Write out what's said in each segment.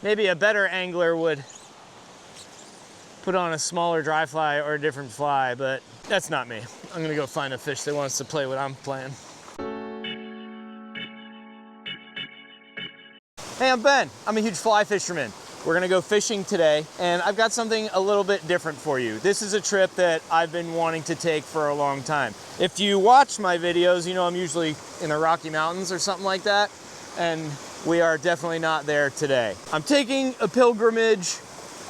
Maybe a better angler would put on a smaller dry fly or a different fly, but that's not me. I'm gonna go find a fish that wants to play what I'm playing. Hey, I'm Ben. I'm a huge fly fisherman. We're gonna go fishing today, and I've got something a little bit different for you. This is a trip that I've been wanting to take for a long time. If you watch my videos, you know I'm usually in the Rocky Mountains or something like that, and we are definitely not there today. I'm taking a pilgrimage,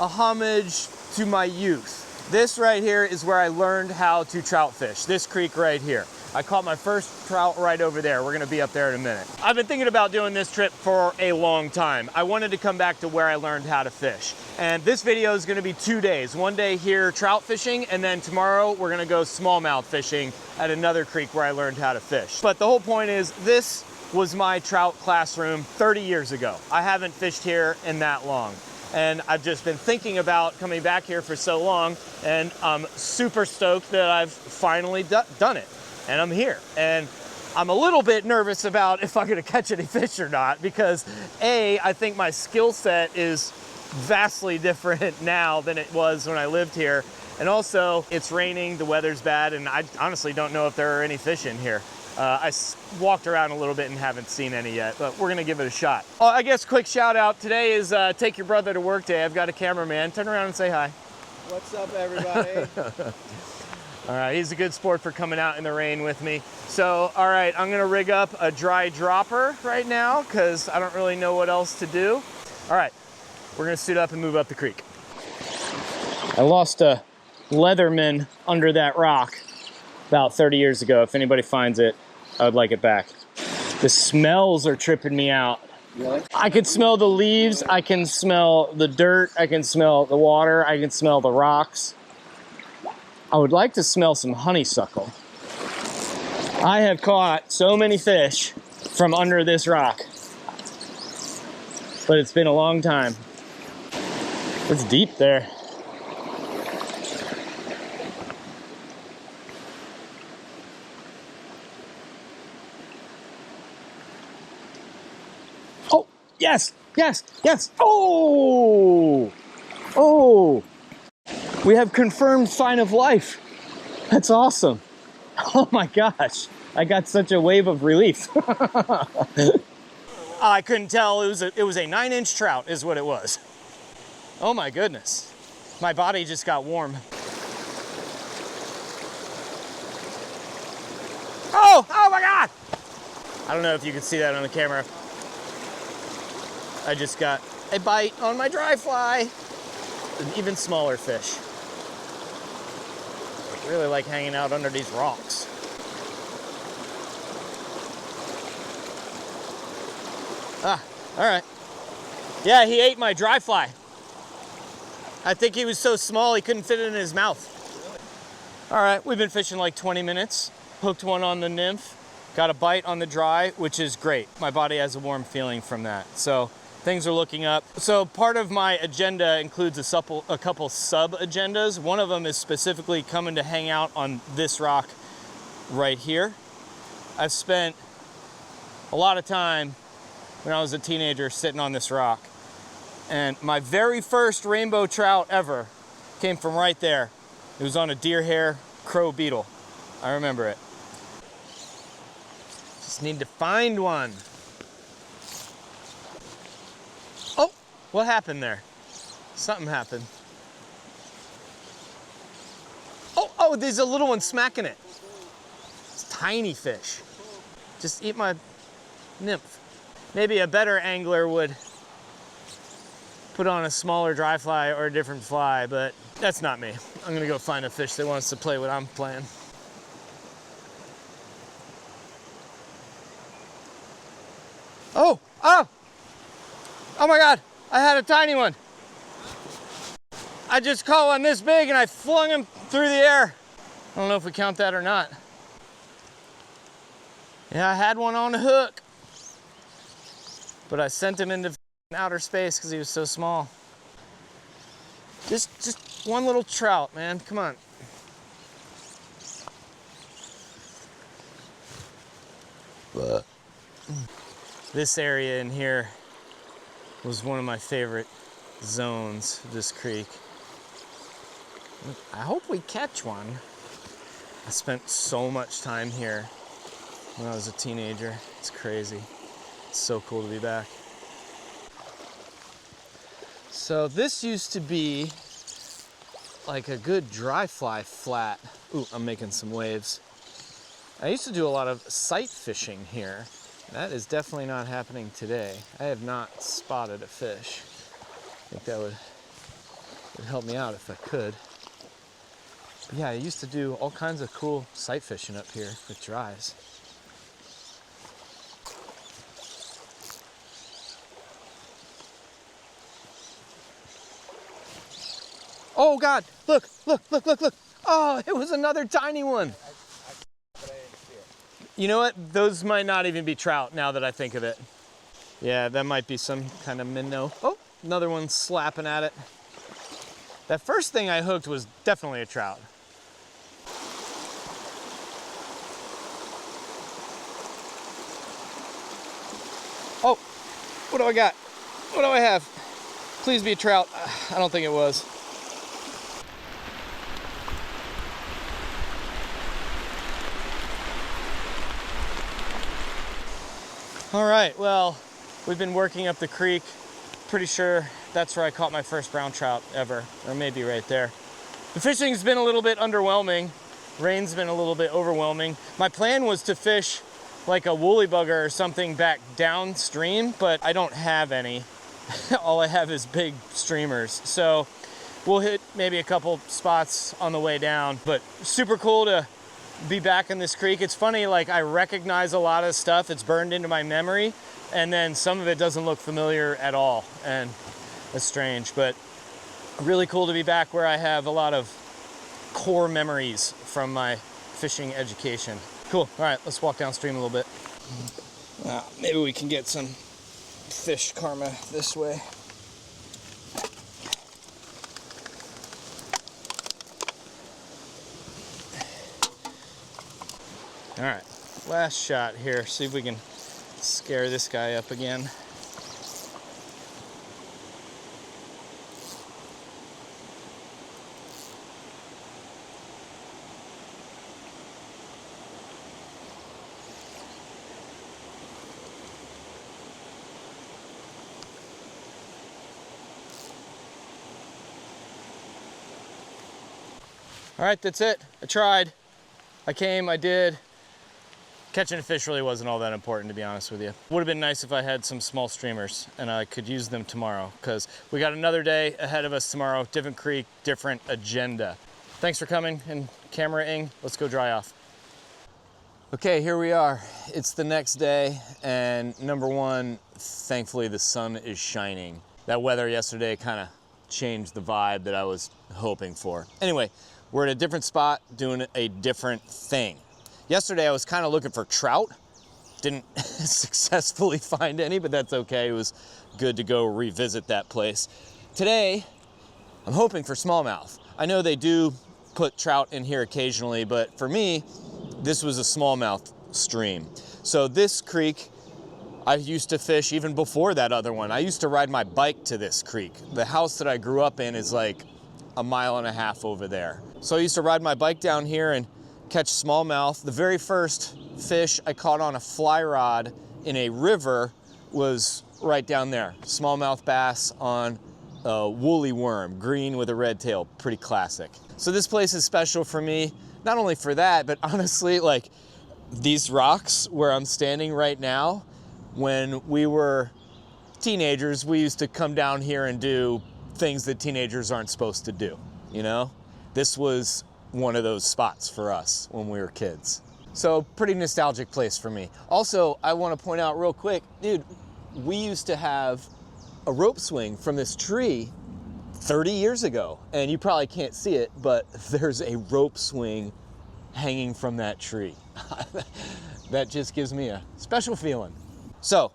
a homage to my youth. This right here is where I learned how to trout fish, this creek right here. I caught my first trout right over there. We're gonna be up there in a minute. I've been thinking about doing this trip for a long time. I wanted to come back to where I learned how to fish. And this video is gonna be 2 days. One day here trout fishing, and then tomorrow we're gonna go smallmouth fishing at another creek where I learned how to fish. But the whole point is, this was my trout classroom 30 years ago. I haven't fished here in that long. And I've just been thinking about coming back here for so long, and I'm super stoked that I've finally done it. And I'm here, and I'm a little bit nervous about if I'm gonna catch any fish or not, because A, I think my skill set is vastly different now than it was when I lived here, and also it's raining, the weather's bad, and I honestly don't know if there are any fish in here. I walked around a little bit and haven't seen any yet, but we're gonna give it a shot. Oh, I guess quick shout out, today is Take Your Brother to Work Day. I've got a cameraman. Turn around and say hi. What's up, everybody? All right, he's a good sport for coming out in the rain with me. So, all right, I'm gonna rig up a dry dropper right now because I don't really know what else to do. All right, we're gonna suit up and move up the creek. I lost a Leatherman under that rock about 30 years ago. If anybody finds it, I would like it back. The smells are tripping me out. Really? I can smell the leaves, I can smell the dirt, I can smell the water, I can smell the rocks. I would like to smell some honeysuckle. I have caught so many fish from under this rock, but it's been a long time. It's deep there. Oh, yes, yes, yes. Oh, oh. We have confirmed sign of life. That's awesome. Oh my gosh. I got such a wave of relief. I couldn't tell. It was a 9-inch trout is what it was. Oh my goodness. My body just got warm. Oh my God. I don't know if you can see that on the camera. I just got a bite on my dry fly. An even smaller fish. I really like hanging out under these rocks. Ah, all right. Yeah, he ate my dry fly. I think he was so small he couldn't fit it in his mouth. All right, we've been fishing like 20 minutes. Hooked one on the nymph. Got a bite on the dry, which is great. My body has a warm feeling from that. So things are looking up. So part of my agenda includes a couple sub-agendas. One of them is specifically coming to hang out on this rock right here. I've spent a lot of time when I was a teenager sitting on this rock. And my very first rainbow trout ever came from right there. It was on a deer hair crow beetle. I remember it. Just need to find one. What happened there? Something happened. Oh, there's a little one smacking it. It's a tiny fish. Just eat my nymph. Maybe a better angler would put on a smaller dry fly or a different fly, but that's not me. I'm gonna go find a fish that wants to play what I'm playing. Oh my God. I had a tiny one. I just caught one this big and I flung him through the air. I don't know if we count that or not. Yeah, I had one on the hook, but I sent him into outer space because he was so small. Just one little trout, man, come on. This area in here was one of my favorite zones, this creek. I hope we catch one. I spent so much time here when I was a teenager. It's crazy. It's so cool to be back. So this used to be like a good dry fly flat. Ooh, I'm making some waves. I used to do a lot of sight fishing here. That is definitely not happening today. I have not spotted a fish. I think that would help me out if I could. But yeah, I used to do all kinds of cool sight fishing up here with dries. Oh God, look, look, look, look, look. Oh, it was another tiny one. You know what? Those might not even be trout now that I think of it. Yeah, that might be some kind of minnow. Oh, another one slapping at it. That first thing I hooked was definitely a trout. Oh, what do I got? What do I have? Please be a trout. I don't think it was. All right, well, we've been working up the creek. Pretty sure that's where I caught my first brown trout ever, or maybe right there. The fishing's been a little bit underwhelming. Rain's been a little bit overwhelming. My plan was to fish like a woolly bugger or something back downstream, but I don't have any. All I have is big streamers. So we'll hit maybe a couple spots on the way down, but super cool to be back in this creek. It's funny, like I recognize a lot of stuff. It's burned into my memory, and then some of it doesn't look familiar at all, and it's strange, but really cool to be back where I have a lot of core memories from my fishing education. Cool. All right, let's walk downstream a little bit. Maybe we can get some fish karma this way. All right, last shot here. See if we can scare this guy up again. All right, that's it. I tried. I came, I did. Catching a fish really wasn't all that important, to be honest with you. Would have been nice if I had some small streamers and I could use them tomorrow, because we got another day ahead of us tomorrow. Different creek, different agenda. Thanks for coming and cameraing. Let's go dry off. Okay, here we are. It's the next day, and number one, thankfully the sun is shining. That weather yesterday kind of changed the vibe that I was hoping for. Anyway, we're at a different spot doing a different thing. Yesterday I was kind of looking for trout. Didn't successfully find any, but that's okay. It was good to go revisit that place. Today, I'm hoping for smallmouth. I know they do put trout in here occasionally, but for me, this was a smallmouth stream. So this creek, I used to fish even before that other one. I used to ride my bike to this creek. The house that I grew up in is like a mile and a half over there. So I used to ride my bike down here and catch smallmouth. The very first fish I caught on a fly rod in a river was right down there. Smallmouth bass on a woolly worm, green with a red tail, pretty classic. So this place is special for me, not only for that, but honestly, like these rocks where I'm standing right now, when we were teenagers, we used to come down here and do things that teenagers aren't supposed to do, you know? This was one of those spots for us when we were kids. So pretty nostalgic place for me. Also, I want to point out real quick, dude, we used to have a rope swing from this tree 30 years ago, and you probably can't see it, but there's a rope swing hanging from that tree. That just gives me a special feeling. So,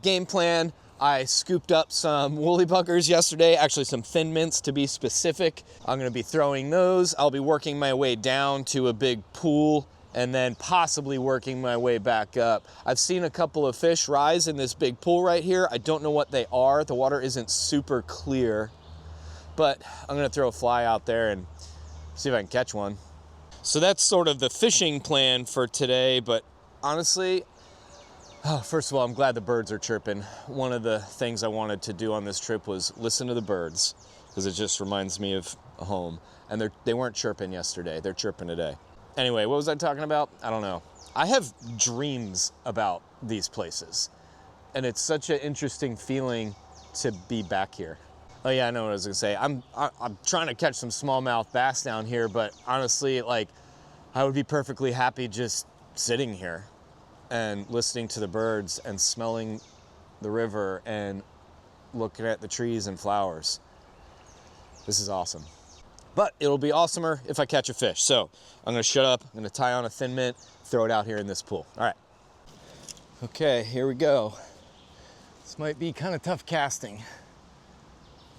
game plan, I scooped up some woolly buggers yesterday, actually some thin mints to be specific. I'm gonna be throwing those. I'll be working my way down to a big pool and then possibly working my way back up. I've seen a couple of fish rise in this big pool right here. I don't know what they are. The water isn't super clear, but I'm gonna throw a fly out there and see if I can catch one. So that's sort of the fishing plan for today, but honestly, first of all, I'm glad the birds are chirping. One of the things I wanted to do on this trip was listen to the birds, because it just reminds me of home. And they weren't chirping yesterday, they're chirping today. Anyway, what was I talking about? I don't know. I have dreams about these places, and it's such an interesting feeling to be back here. Oh yeah, I know what I was gonna say. I'm trying to catch some smallmouth bass down here, but honestly, like, I would be perfectly happy just sitting here and listening to the birds and smelling the river and looking at the trees and flowers. This is awesome. But it'll be awesomer if I catch a fish. So I'm gonna shut up, I'm gonna tie on a thin mint, throw it out here in this pool. All right. Okay, here we go. This might be kind of tough casting.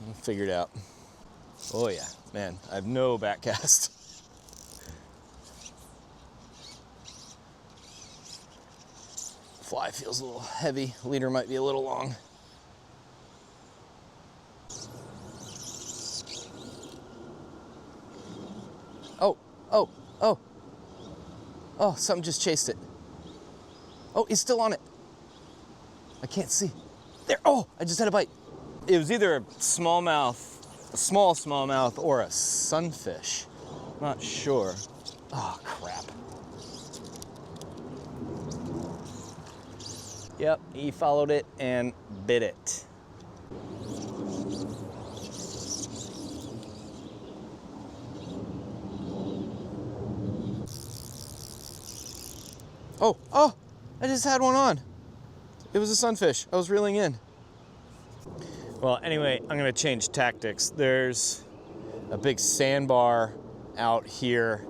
I'll figure it out. Oh yeah, man, I have no back cast. Fly feels a little heavy, leader might be a little long. Oh, something just chased it. Oh, he's still on it. I can't see. There, oh, I just had a bite. It was either a smallmouth, a small smallmouth, or a sunfish. Not sure. Oh, crap. Yep, he followed it and bit it. Oh, I just had one on. It was a sunfish. I was reeling in. Well, anyway, I'm gonna change tactics. There's a big sandbar out here,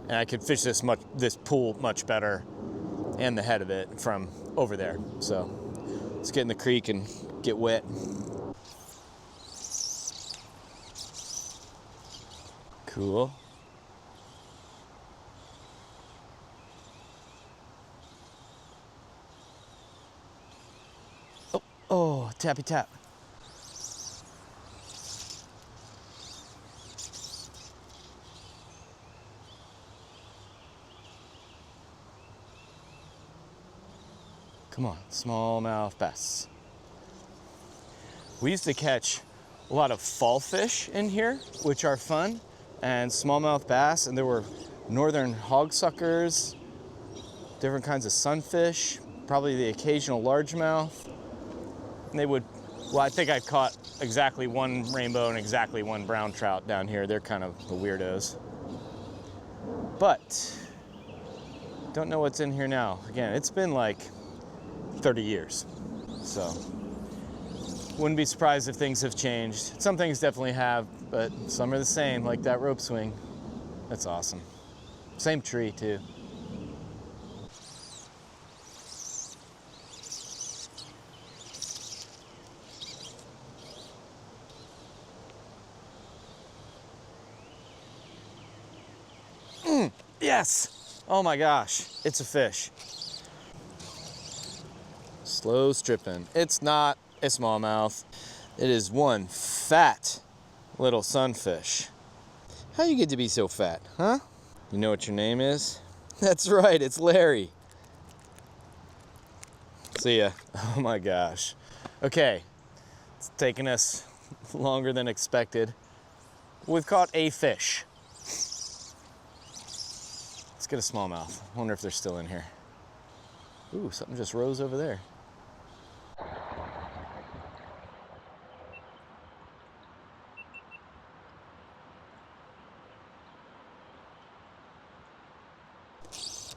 and I could fish this pool much better, and the head of it from over there. So let's get in the creek and get wet. Cool. Oh, tappy tap. Come on, smallmouth bass. We used to catch a lot of fallfish in here, which are fun, and smallmouth bass, and there were northern hogsuckers, different kinds of sunfish, probably the occasional largemouth. And they would, well, I think I caught exactly one rainbow and exactly one brown trout down here. They're kind of the weirdos. But don't know what's in here now. Again, it's been like 30 years. So wouldn't be surprised if things have changed. Some things definitely have, but some are the same, like that rope swing. That's awesome. Same tree too. Yes! Oh my gosh, it's a fish. Slow stripping. It's not a smallmouth. It is one fat little sunfish. How you get to be so fat, huh? You know what your name is? That's right, it's Larry. See ya. Oh my gosh. Okay, it's taken us longer than expected. We've caught a fish. Let's get a smallmouth. I wonder if they're still in here. Ooh, something just rose over there.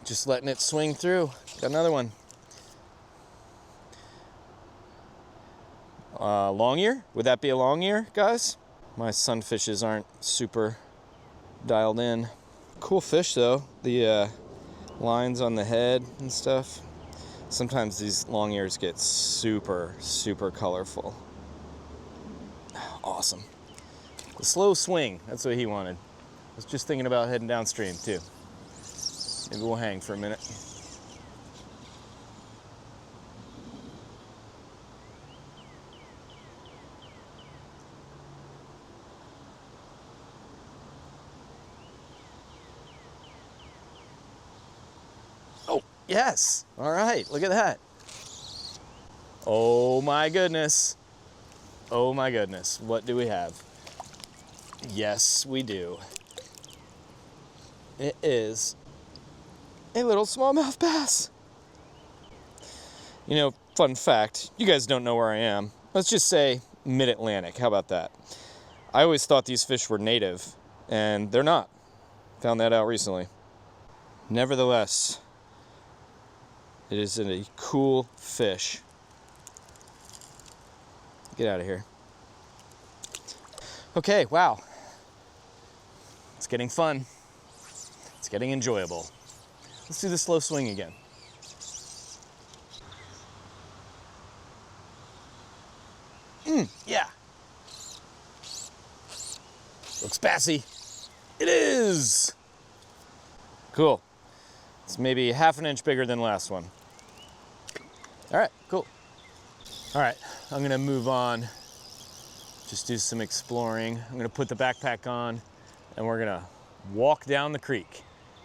Just letting it swing through. Got another one. Long ear? Would that be a long ear, guys? My sunfishes aren't super dialed in. Cool fish though, the lines on the head and stuff. Sometimes these long ears get super, super colorful. Awesome. The slow swing, that's what he wanted. I was just thinking about heading downstream too. Maybe we'll hang for a minute. Oh, yes. All right, look at that. Oh my goodness. Oh my goodness, what do we have? Yes, we do. It is a little smallmouth bass. You know, fun fact, you guys don't know where I am. Let's just say mid-Atlantic, how about that? I always thought these fish were native, and they're not. Found that out recently. Nevertheless, it is a cool fish. Get out of here. Okay, wow. It's getting fun. It's getting enjoyable. Let's do the slow swing again. Yeah. Looks bassy. It is. Cool. It's maybe half an inch bigger than the last one. All right, cool. All right, I'm gonna move on. Just do some exploring. I'm gonna put the backpack on and we're gonna walk down the creek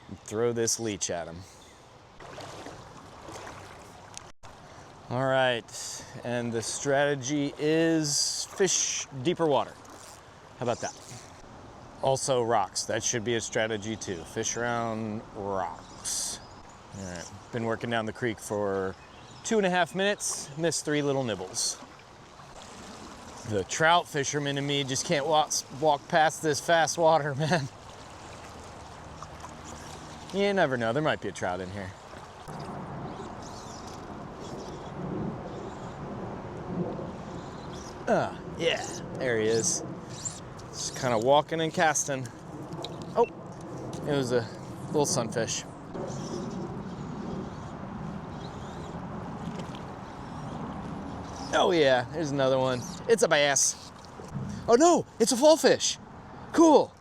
and throw this leech at him. All right, and the strategy is fish deeper water. How about that? Also rocks, that should be a strategy too. Fish around rocks. All right, been working down the creek for 2.5 minutes, missed 3 little nibbles. The trout fisherman in me just can't walk past this fast water, man. You never know, there might be a trout in here. Yeah, there he is. Just kind of walking and casting. Oh, it was a little sunfish. Oh yeah, there's another one. It's a bass. Oh no, it's a fallfish. Cool.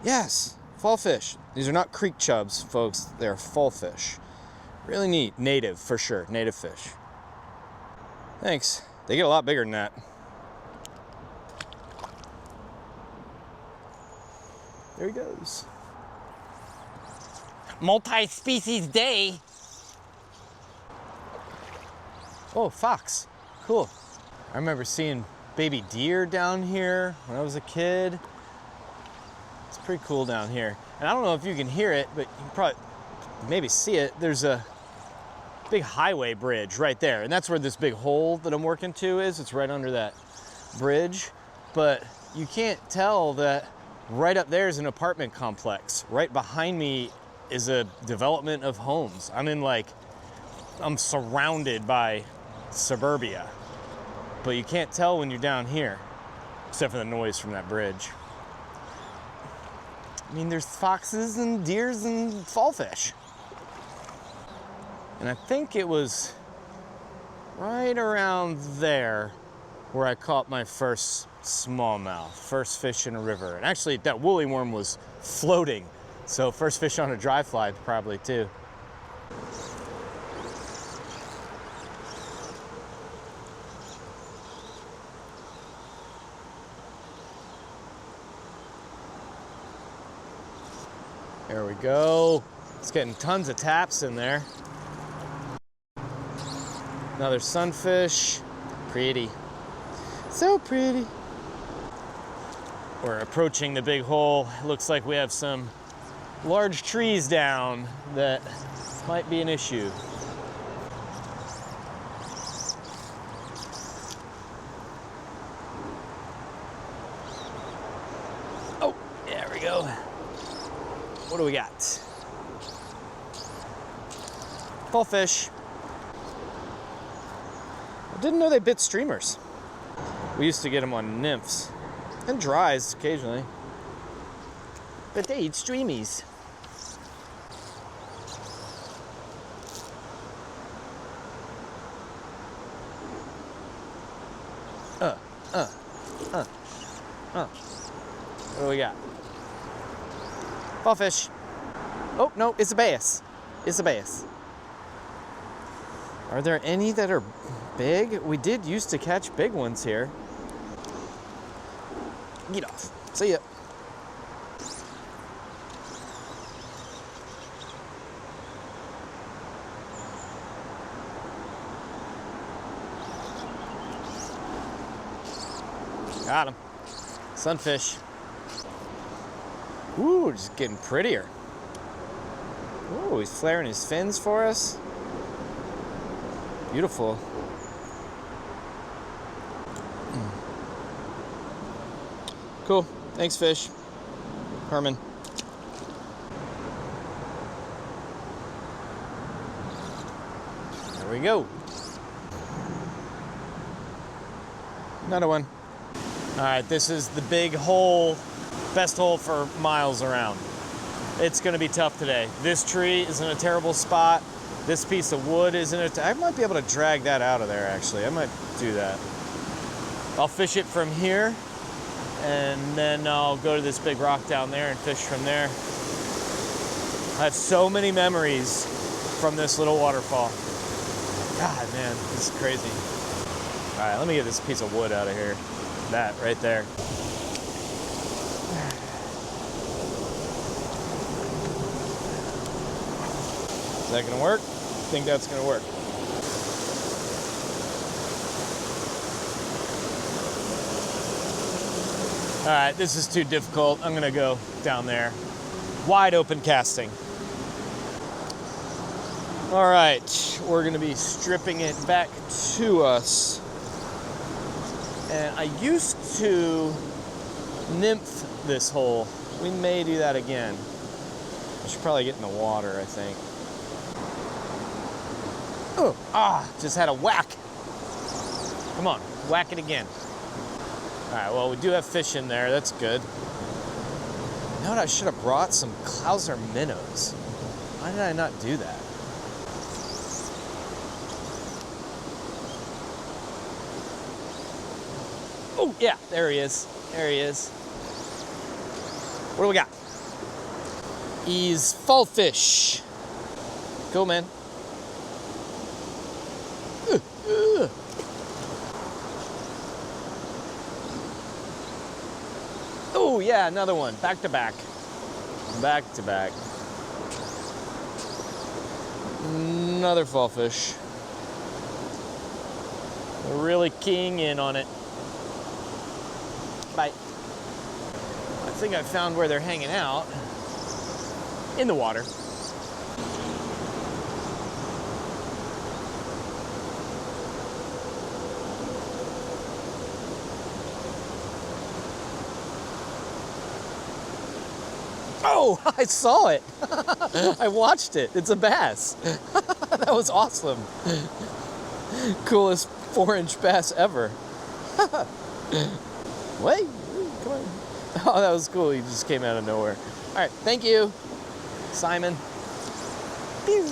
Yes, fallfish. These are not creek chubs, folks. They're fallfish. Really neat. Native, for sure. Native fish. Thanks. They get a lot bigger than that. There he goes. Multi-species day. Oh, fox. Cool. I remember seeing baby deer down here when I was a kid. It's pretty cool down here. And I don't know if you can hear it, but you can probably maybe see it. There's a big highway bridge right there. And that's where this big hole that I'm working to is. It's right under that bridge. But you can't tell that right up there is an apartment complex. Right behind me is a development of homes. I'm surrounded by suburbia. But you can't tell when you're down here, except for the noise from that bridge. I mean, there's foxes and deers and fallfish. And I think it was right around there where I caught my first smallmouth, first fish in a river. And actually, that woolly worm was floating. So first fish on a dry fly probably too. There we go. It's getting tons of taps in there. Another sunfish. Pretty. So pretty. We're approaching the big hole. Looks like we have some large trees down that might be an issue. Oh, there we go. What do we got? Fallfish. I didn't know they bit streamers. We used to get them on nymphs and dries occasionally, but they eat streamies. What do we got? Fallfish. Oh, no, it's a bass. It's a bass. Are there any that are big? We did used to catch big ones here. Get off. See ya. Got him. Sunfish. Ooh, just getting prettier. Ooh, he's flaring his fins for us. Beautiful. Cool. Thanks, fish. Herman. There we go. Another one. All right, this is the big hole, best hole for miles around. It's gonna be tough today. This tree is in a terrible spot. This piece of wood is in it. I might be able to drag that out of there, actually. I might do that. I'll fish it from here, and then I'll go to this big rock down there and fish from there. I have so many memories from this little waterfall. God, man, this is crazy. All right, let me get this piece of wood out of here. That right there. Is that gonna work? I think that's gonna work. All right, this is too difficult. I'm gonna go down there. Wide open casting. All right, we're gonna be stripping it back to us. And I used to nymph this hole. We may do that again. I should probably get in the water, I think. Oh, just had a whack. Come on, whack it again. All right, well, we do have fish in there. That's good. You know what? I should have brought some Clouser minnows. Why did I not do that? Oh, yeah, there he is. There he is. What do we got? He's fallfish. Go, man. Oh, yeah, another one. Back to back. Back to back. Another fallfish. We're really keying in on it. Bite. I think I found where they're hanging out. In the water. Oh, I saw it. I watched it. It's a bass. That was awesome. Coolest 4-inch bass ever. Wait, come on. Oh, that was cool. He just came out of nowhere. All right, thank you, Simon. Pew.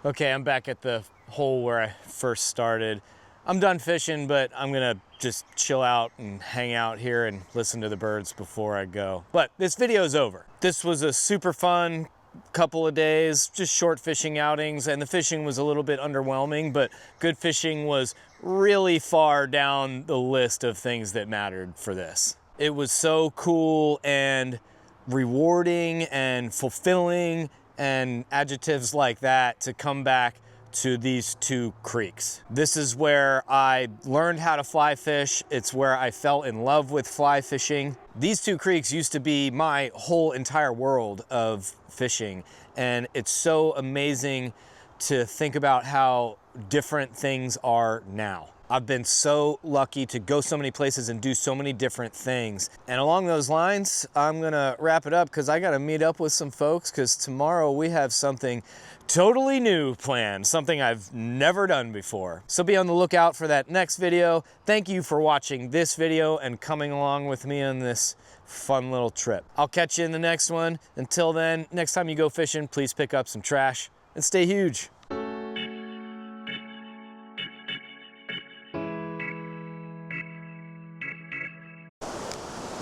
Okay, I'm back at the hole where I first started. I'm done fishing, but I'm gonna just chill out and hang out here and listen to the birds before I go. But this video is over. This was a super fun couple of days, just short fishing outings, and the fishing was a little bit underwhelming, but good fishing was really far down the list of things that mattered for this. It was so cool and rewarding and fulfilling and adjectives like that to come back to these two creeks. This is where I learned how to fly fish. It's where I fell in love with fly fishing. These two creeks used to be my whole entire world of fishing, and it's so amazing to think about how different things are now. I've been so lucky to go so many places and do so many different things. And along those lines, I'm gonna wrap it up because I gotta meet up with some folks because tomorrow we have something totally new planned, something I've never done before. So be on the lookout for that next video. Thank you for watching this video and coming along with me on this fun little trip. I'll catch you in the next one. Until then, next time you go fishing, please pick up some trash and stay huge.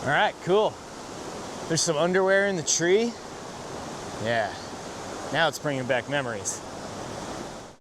All right, cool. There's some underwear in the tree. Yeah. Now it's bringing back memories.